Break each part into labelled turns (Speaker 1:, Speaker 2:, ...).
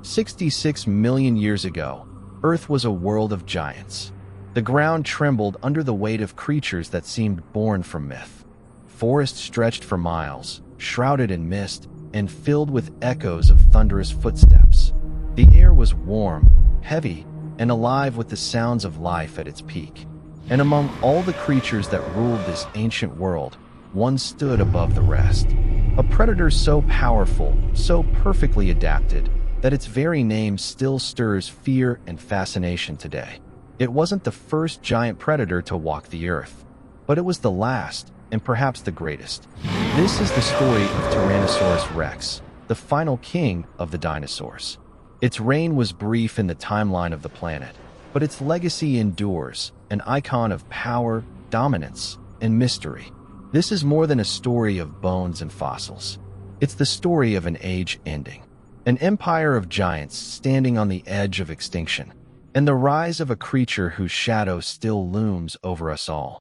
Speaker 1: 66 million years ago, Earth was a world of giants. The ground trembled under the weight of creatures that seemed born from myth. Forests stretched for miles, shrouded in mist, and filled with echoes of thunderous footsteps. The air was warm, heavy, and alive with the sounds of life at its peak. And among all the creatures that ruled this ancient world, one stood above the rest. A predator so powerful, so perfectly adapted, that its very name still stirs fear and fascination today. It wasn't the first giant predator to walk the earth, but it was the last, and perhaps the greatest. This is the story of Tyrannosaurus Rex, the final king of the dinosaurs. Its reign was brief in the timeline of the planet, but its legacy endures, an icon of power, dominance, and mystery. This is more than a story of bones and fossils. It's the story of an age ending, an empire of giants standing on the edge of extinction, and the rise of a creature whose shadow still looms over us all.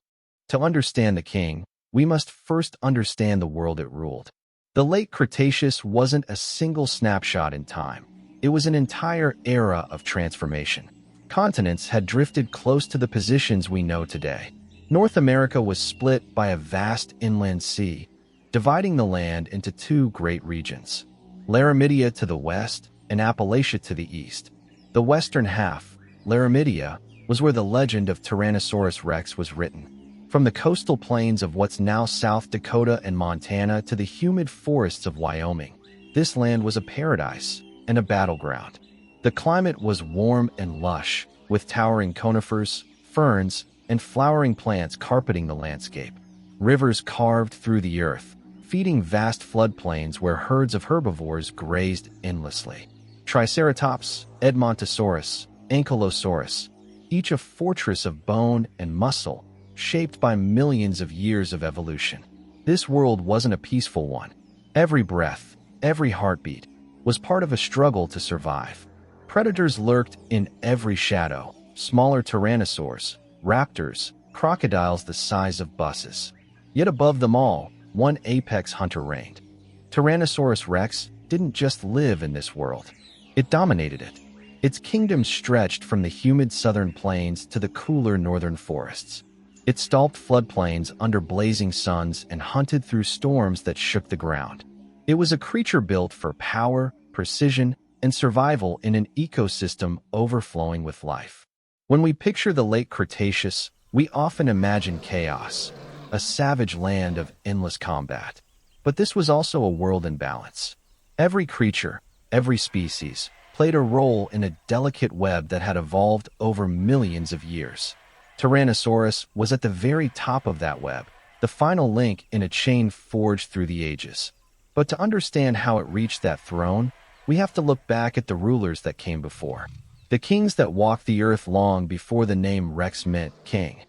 Speaker 1: To understand the king, we must first understand the world it ruled. The late Cretaceous wasn't a single snapshot in time. It was an entire era of transformation. Continents had drifted close to the positions we know today. North America was split by a vast inland sea, dividing the land into two great regions, Laramidia to the west and Appalachia to the east. The western half, Laramidia, was where the legend of Tyrannosaurus Rex was written. From the coastal plains of what's now South Dakota and Montana to the humid forests of Wyoming, this land was a paradise and a battleground. The climate was warm and lush, with towering conifers, ferns, and flowering plants carpeting the landscape. Rivers carved through the earth, feeding vast floodplains where herds of herbivores grazed endlessly. Triceratops, Edmontosaurus, Ankylosaurus, each a fortress of bone and muscle, shaped by millions of years of evolution. This world wasn't a peaceful one. Every breath, every heartbeat, was part of a struggle to survive. Predators lurked in every shadow, smaller tyrannosaurs, raptors, crocodiles the size of buses. Yet above them all, one apex hunter reigned. Tyrannosaurus Rex didn't just live in this world. It dominated it. Its kingdom stretched from the humid southern plains to the cooler northern forests. It stalked floodplains under blazing suns and hunted through storms that shook the ground. It was a creature built for power, precision, and survival in an ecosystem overflowing with life. When we picture the late Cretaceous, we often imagine chaos, a savage land of endless combat. But this was also a world in balance. Every creature, every species, played a role in a delicate web that had evolved over millions of years. Tyrannosaurus was at the very top of that web, the final link in a chain forged through the ages. But to understand how it reached that throne, we have to look back at the rulers that came before. The kings that walked the earth long before the name Rex meant king.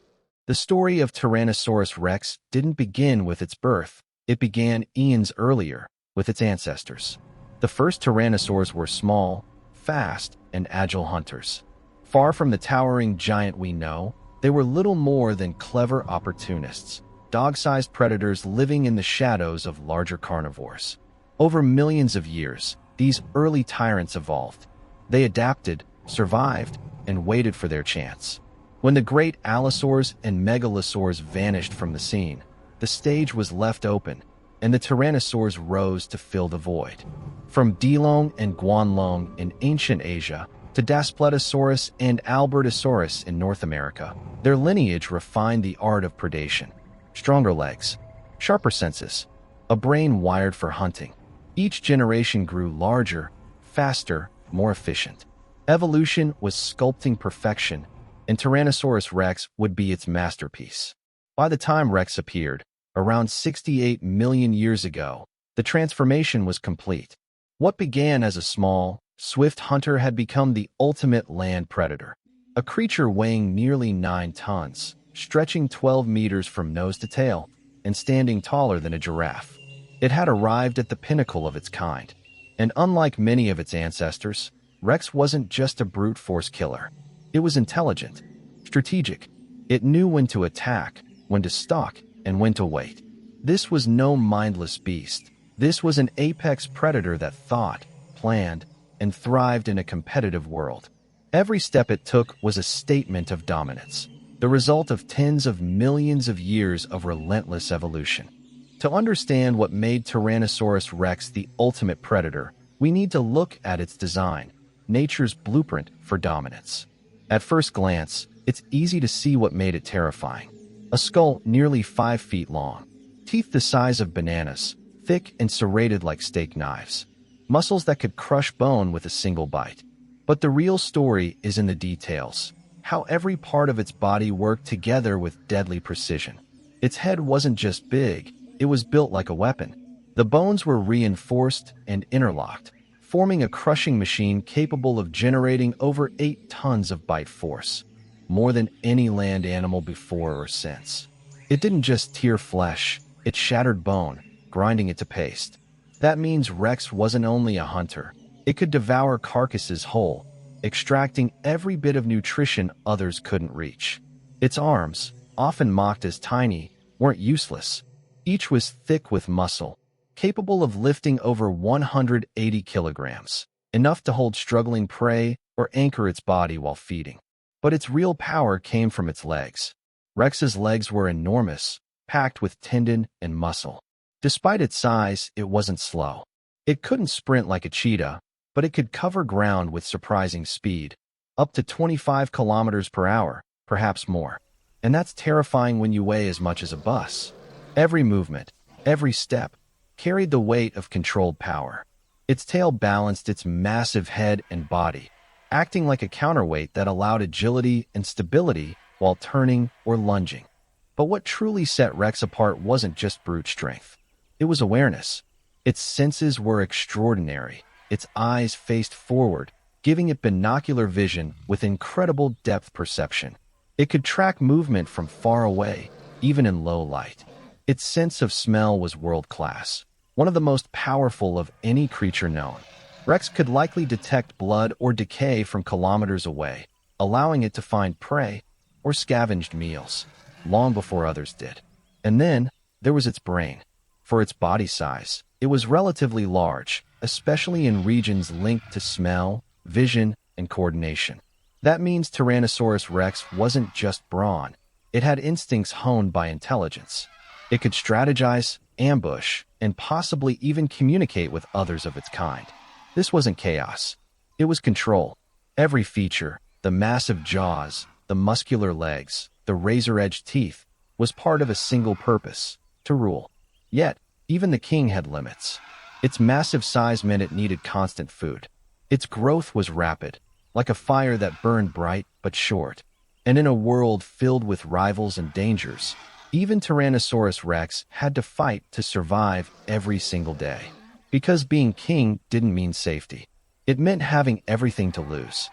Speaker 1: The story of Tyrannosaurus Rex didn't begin with its birth. It began eons earlier, with its ancestors. The first tyrannosaurs were small, fast, and agile hunters. Far from the towering giant we know, they were little more than clever opportunists, dog-sized predators living in the shadows of larger carnivores. Over millions of years, these early tyrants evolved. They adapted, survived, and waited for their chance. When the great allosaurs and megalosaurs vanished from the scene, the stage was left open, and the tyrannosaurs rose to fill the void. From Dilong and Guanlong in ancient Asia to Daspletosaurus and Albertosaurus in North America, their lineage refined the art of predation. Stronger legs, sharper senses, a brain wired for hunting. Each generation grew larger, faster, more efficient. Evolution was sculpting perfection, and Tyrannosaurus Rex would be its masterpiece. By the time Rex appeared, around 68 million years ago, the transformation was complete. What began as a small, swift hunter had become the ultimate land predator, a creature weighing nearly 9 tons, stretching 12 meters from nose to tail, and standing taller than a giraffe. It had arrived at the pinnacle of its kind, and unlike many of its ancestors, Rex wasn't just a brute force killer. It was intelligent, strategic. It knew when to attack, when to stalk, and when to wait. This was no mindless beast. This was an apex predator that thought, planned, and thrived in a competitive world. Every step it took was a statement of dominance, the result of tens of millions of years of relentless evolution. To understand what made Tyrannosaurus Rex the ultimate predator, we need to look at its design, nature's blueprint for dominance. At first glance, it's easy to see what made it terrifying. A skull nearly 5 feet long, teeth the size of bananas, thick and serrated like steak knives, muscles that could crush bone with a single bite. But the real story is in the details, how every part of its body worked together with deadly precision. Its head wasn't just big, it was built like a weapon. The bones were reinforced and interlocked, forming a crushing machine capable of generating over 8 tons of bite force, more than any land animal before or since. It didn't just tear flesh, it shattered bone, grinding it to paste. That means Rex wasn't only a hunter. It could devour carcasses whole, extracting every bit of nutrition others couldn't reach. Its arms, often mocked as tiny, weren't useless. Each was thick with muscle, capable of lifting over 180 kilograms, enough to hold struggling prey or anchor its body while feeding. But its real power came from its legs. Rex's legs were enormous, packed with tendon and muscle. Despite its size, it wasn't slow. It couldn't sprint like a cheetah, but it could cover ground with surprising speed, up to 25 kilometers per hour, perhaps more. And that's terrifying when you weigh as much as a bus. Every movement, every step, carried the weight of controlled power. Its tail balanced its massive head and body, acting like a counterweight that allowed agility and stability while turning or lunging. But what truly set Rex apart wasn't just brute strength. It was awareness. Its senses were extraordinary. Its eyes faced forward, giving it binocular vision with incredible depth perception. It could track movement from far away, even in low light. Its sense of smell was world-class, one of the most powerful of any creature known. Rex could likely detect blood or decay from kilometers away, allowing it to find prey or scavenged meals, long before others did. And then, there was its brain. For its body size, it was relatively large, especially in regions linked to smell, vision, and coordination. That means Tyrannosaurus Rex wasn't just brawn. It had instincts honed by intelligence. It could strategize, ambush, and possibly even communicate with others of its kind. This wasn't chaos. It was control. Every feature, the massive jaws, the muscular legs, the razor-edged teeth, was part of a single purpose: to rule. Yet, even the king had limits. Its massive size meant it needed constant food. Its growth was rapid, like a fire that burned bright but short. And in a world filled with rivals and dangers, even Tyrannosaurus Rex had to fight to survive every single day. Because being king didn't mean safety. It meant having everything to lose.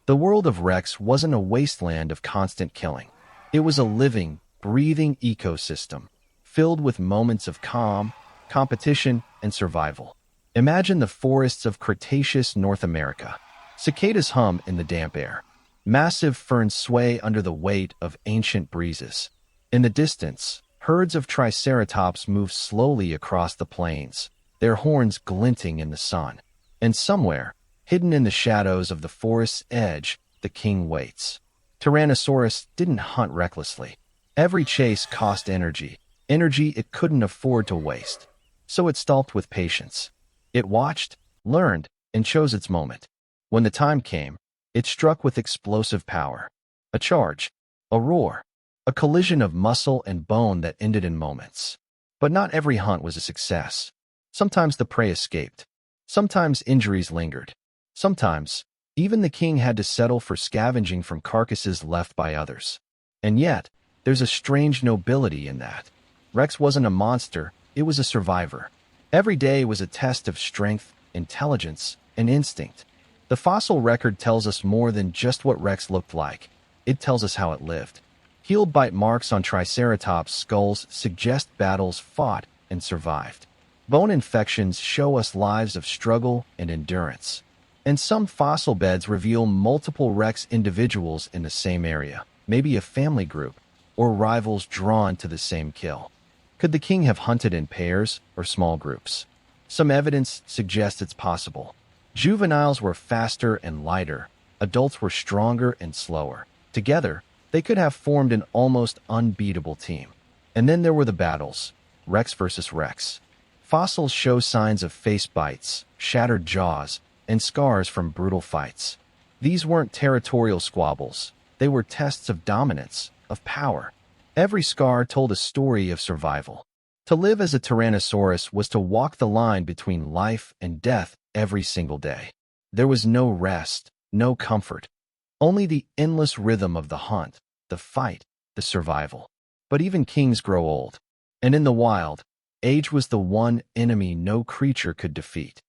Speaker 1: The world of Rex wasn't a wasteland of constant killing. It was a living, breathing ecosystem, filled with moments of calm, competition, and survival. Imagine the forests of Cretaceous North America. Cicadas hum in the damp air. Massive ferns sway under the weight of ancient breezes. In the distance, herds of Triceratops move slowly across the plains, their horns glinting in the sun. And somewhere, hidden in the shadows of the forest's edge, the king waits. Tyrannosaurus didn't hunt recklessly. Every chase cost energy it couldn't afford to waste. So it stalked with patience. It watched, learned, and chose its moment. When the time came, it struck with explosive power. A charge, a roar, a collision of muscle and bone that ended in moments. But not every hunt was a success. Sometimes the prey escaped. Sometimes injuries lingered. Sometimes, even the king had to settle for scavenging from carcasses left by others. And yet, there's a strange nobility in that. Rex wasn't a monster, it was a survivor. Every day was a test of strength, intelligence, and instinct. The fossil record tells us more than just what Rex looked like. It tells us how it lived. Heel bite marks on Triceratops' skulls suggest battles fought and survived. Bone infections show us lives of struggle and endurance. And some fossil beds reveal multiple Rex individuals in the same area, maybe a family group, or rivals drawn to the same kill. Could the king have hunted in pairs or small groups? Some evidence suggests it's possible. Juveniles were faster and lighter, adults were stronger and slower. Together, they could have formed an almost unbeatable team. And then there were the battles, Rex versus Rex. Fossils show signs of face bites, shattered jaws, and scars from brutal fights. These weren't territorial squabbles. They were tests of dominance, of power. Every scar told a story of survival. To live as a Tyrannosaurus was to walk the line between life and death every single day. There was no rest, no comfort. Only the endless rhythm of the hunt, the fight, the survival. But even kings grow old. And in the wild, age was the one enemy no creature could defeat.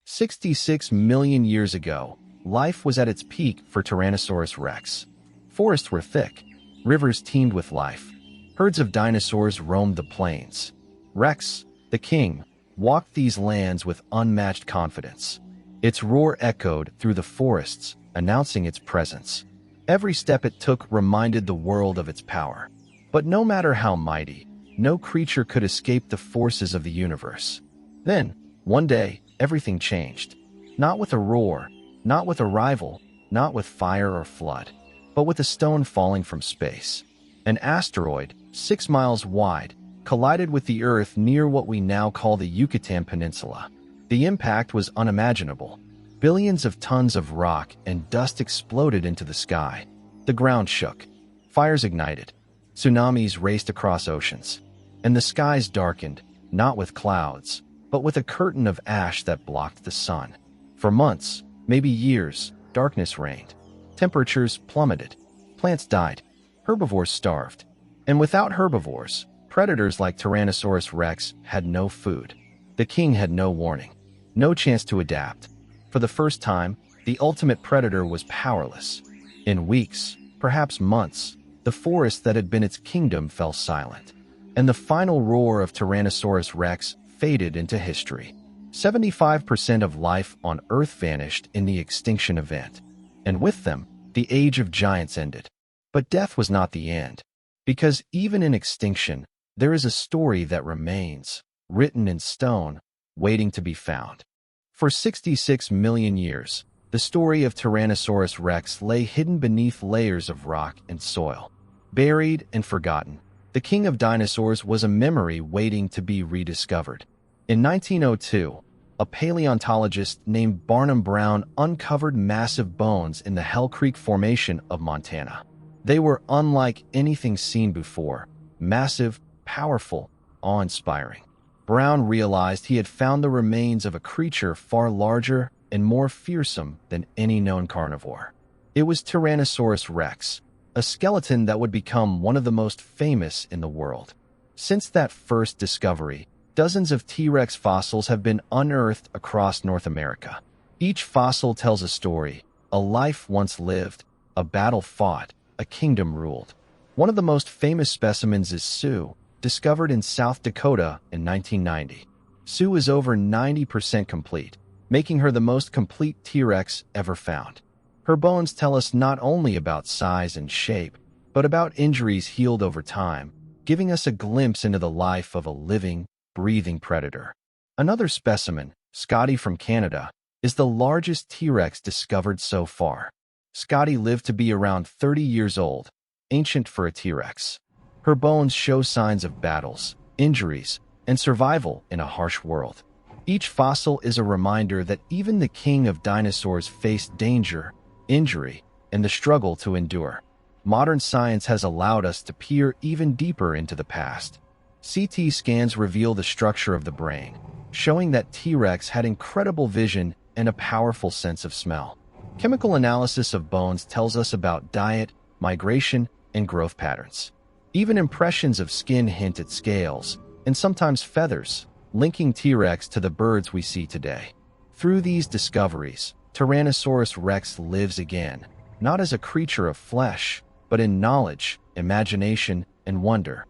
Speaker 1: 66 million years ago, life was at its peak for Tyrannosaurus Rex. Forests were thick. Rivers teemed with life. Herds of dinosaurs roamed the plains. Rex, the king, walked these lands with unmatched confidence. Its roar echoed through the forests, announcing its presence. Every step it took reminded the world of its power. But no matter how mighty, no creature could escape the forces of the universe. Then, one day, everything changed. Not with a roar, not with a rival, not with fire or flood, but with a stone falling from space. An asteroid, 6 miles wide, collided with the Earth near what we now call the Yucatan Peninsula. The impact was unimaginable. Billions of tons of rock and dust exploded into the sky. The ground shook. Fires ignited. Tsunamis raced across oceans. And the skies darkened, not with clouds, but with a curtain of ash that blocked the sun. For months, maybe years, darkness reigned. Temperatures plummeted. Plants died. Herbivores starved. And without herbivores, predators like Tyrannosaurus Rex had no food. The king had no warning, no chance to adapt. For the first time, the ultimate predator was powerless. In weeks, perhaps months, the forest that had been its kingdom fell silent. And the final roar of Tyrannosaurus Rex faded into history. 75% of life on Earth vanished in the extinction event. And with them, the age of giants ended. But death was not the end. Because even in extinction, there is a story that remains, written in stone, waiting to be found. For 66 million years, the story of Tyrannosaurus Rex lay hidden beneath layers of rock and soil. Buried and forgotten, the king of dinosaurs was a memory waiting to be rediscovered. In 1902, a paleontologist named Barnum Brown uncovered massive bones in the Hell Creek Formation of Montana. They were unlike anything seen before, massive, powerful, awe-inspiring. Brown realized he had found the remains of a creature far larger and more fearsome than any known carnivore. It was Tyrannosaurus Rex, a skeleton that would become one of the most famous in the world. Since that first discovery, dozens of T-Rex fossils have been unearthed across North America. Each fossil tells a story, a life once lived, a battle fought, a kingdom ruled. One of the most famous specimens is Sue, discovered in South Dakota in 1990. Sue is over 90% complete, making her the most complete T-Rex ever found. Her bones tell us not only about size and shape, but about injuries healed over time, giving us a glimpse into the life of a living, breathing predator. Another specimen, Scotty from Canada, is the largest T-Rex discovered so far. Scotty lived to be around 30 years old, ancient for a T-Rex. Her bones show signs of battles, injuries, and survival in a harsh world. Each fossil is a reminder that even the king of dinosaurs faced danger, injury, and the struggle to endure. Modern science has allowed us to peer even deeper into the past. CT scans reveal the structure of the brain, showing that T-Rex had incredible vision and a powerful sense of smell. Chemical analysis of bones tells us about diet, migration, and growth patterns. Even impressions of skin hint at scales, and sometimes feathers, linking T-Rex to the birds we see today. Through these discoveries, Tyrannosaurus Rex lives again, not as a creature of flesh, but in knowledge, imagination, and wonder.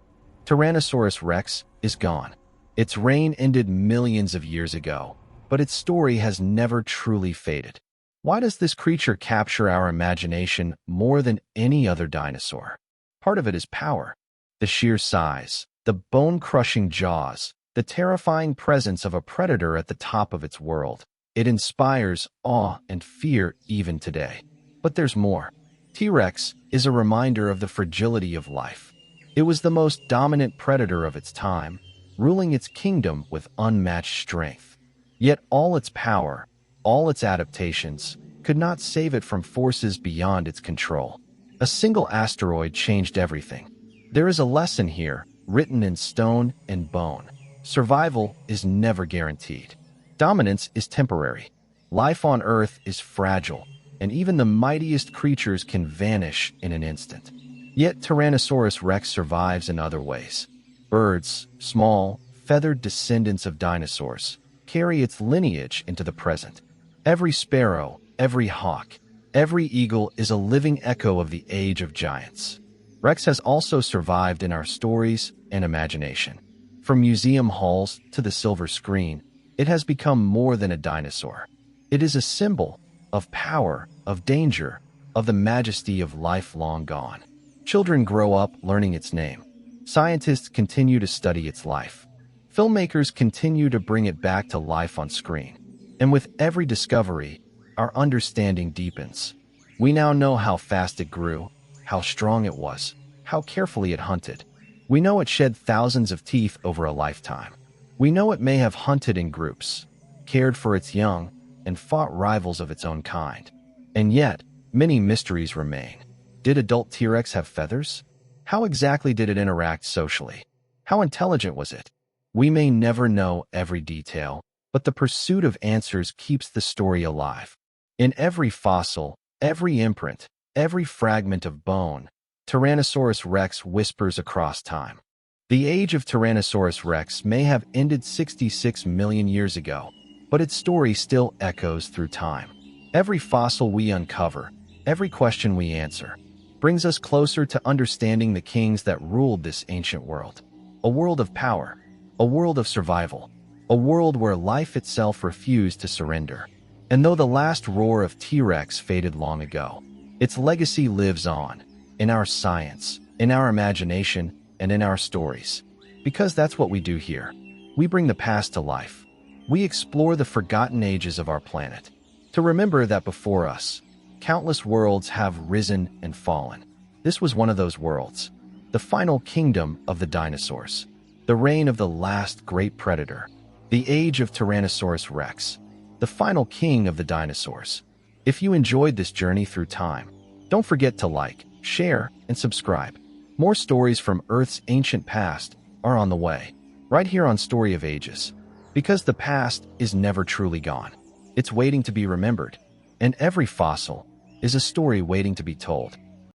Speaker 1: Tyrannosaurus Rex is gone. Its reign ended millions of years ago, but its story has never truly faded. Why does this creature capture our imagination more than any other dinosaur? Part of it is power. The sheer size, the bone-crushing jaws, the terrifying presence of a predator at the top of its world. It inspires awe and fear even today. But there's more. T-Rex is a reminder of the fragility of life. It was the most dominant predator of its time, ruling its kingdom with unmatched strength. Yet all its power, all its adaptations, could not save it from forces beyond its control. A single asteroid changed everything. There is a lesson here, written in stone and bone. Survival is never guaranteed. Dominance is temporary. Life on Earth is fragile, and even the mightiest creatures can vanish in an instant. Yet Tyrannosaurus Rex survives in other ways. Birds, small, feathered descendants of dinosaurs, carry its lineage into the present. Every sparrow, every hawk, every eagle is a living echo of the age of giants. Rex has also survived in our stories and imagination. From museum halls to the silver screen, it has become more than a dinosaur. It is a symbol of power, of danger, of the majesty of life long gone. Children grow up learning its name. Scientists continue to study its life. Filmmakers continue to bring it back to life on screen. And with every discovery, our understanding deepens. We now know how fast it grew, how strong it was, how carefully it hunted. We know it shed thousands of teeth over a lifetime. We know it may have hunted in groups, cared for its young, and fought rivals of its own kind. And yet, many mysteries remain. Did adult T-Rex have feathers? How exactly did it interact socially? How intelligent was it? We may never know every detail, but the pursuit of answers keeps the story alive. In every fossil, every imprint, every fragment of bone, Tyrannosaurus Rex whispers across time. The age of Tyrannosaurus Rex may have ended 66 million years ago, but its story still echoes through time. Every fossil we uncover, every question we answer, brings us closer to understanding the kings that ruled this ancient world. A world of power, a world of survival, a world where life itself refused to surrender. And though the last roar of T-Rex faded long ago, its legacy lives on, in our science, in our imagination, and in our stories. Because that's what we do here. We bring the past to life. We explore the forgotten ages of our planet, to remember that before us, countless worlds have risen and fallen. This was one of those worlds, the final kingdom of the dinosaurs, the reign of the last great predator, the age of Tyrannosaurus Rex, the final king of the dinosaurs. If you enjoyed this journey through time, don't forget to like, share, and subscribe. More stories from Earth's ancient past are on the way, right here on Story of Ages. Because the past is never truly gone. It's waiting to be remembered, and every fossil is a story waiting to be told.